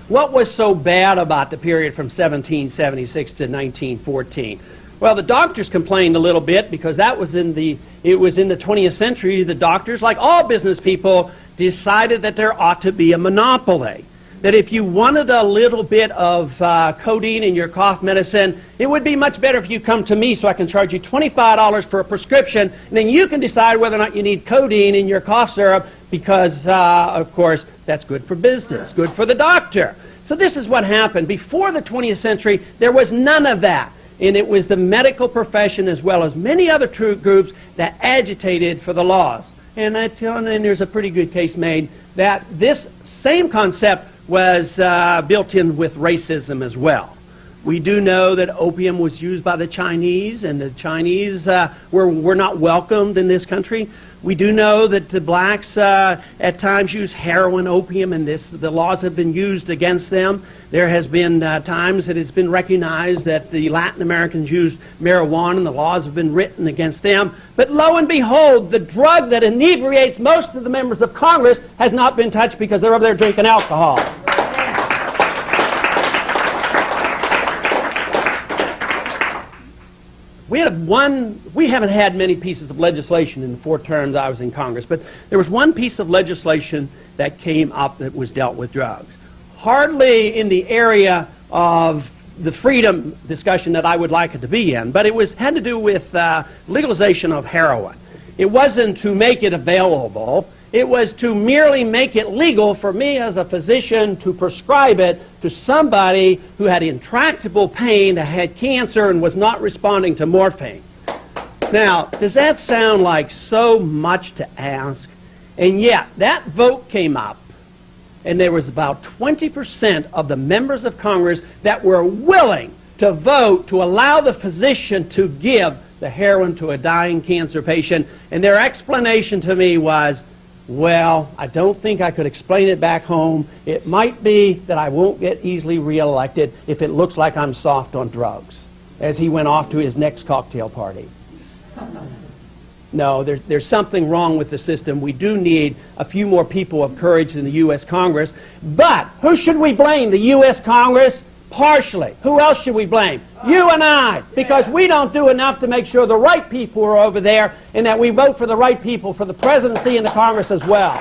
What was so bad about the period from 1776 to 1914? Well, the doctors complained a little bit because it was in the 20th century. The doctors, like all business people, decided that there ought to be a monopoly. That if you wanted a little bit of codeine in your cough medicine, it would be much better if you come to me so I can charge you $25 for a prescription, and then you can decide whether or not you need codeine in your cough syrup because, of course, that's good for business, good for the doctor. So this is what happened. Before the 20th century, there was none of that. And it was the medical profession as well as many other groups that agitated for the laws. And there's a pretty good case made that this same concept was built in with racism as well. We do know that opium was used by the Chinese, and the Chinese were not welcomed in this country. We do know that the blacks at times use heroin, opium, and the laws have been used against them. There has been times that it's been recognized that the Latin Americans used marijuana and the laws have been written against them. But lo and behold, the drug that inebriates most of the members of Congress has not been touched because they're over there drinking alcohol. We haven't had many pieces of legislation in the 4 terms I was in Congress, but there was one piece of legislation that came up that was dealt with drugs. Hardly in the area of the freedom discussion that I would like it to be in, but it had to do with legalization of heroin. It wasn't to make it available. It was to merely make it legal for me as a physician to prescribe it to somebody who had intractable pain, that had cancer, and was not responding to morphine. Now, does that sound like so much to ask? And yet, that vote came up, and there was about 20% of the members of Congress that were willing to vote to allow the physician to give the heroin to a dying cancer patient. And their explanation to me was, well, I don't think I could explain it back home. It might be that I won't get easily reelected if it looks like I'm soft on drugs, as he went off to his next cocktail party. No, there's something wrong with the system. We do need a few more people of courage in the U.S. Congress. But who should we blame? The U.S. Congress? Partially. Who else should we blame? You and I. Because we don't do enough to make sure the right people are over there and that we vote for the right people for the presidency and the Congress as well.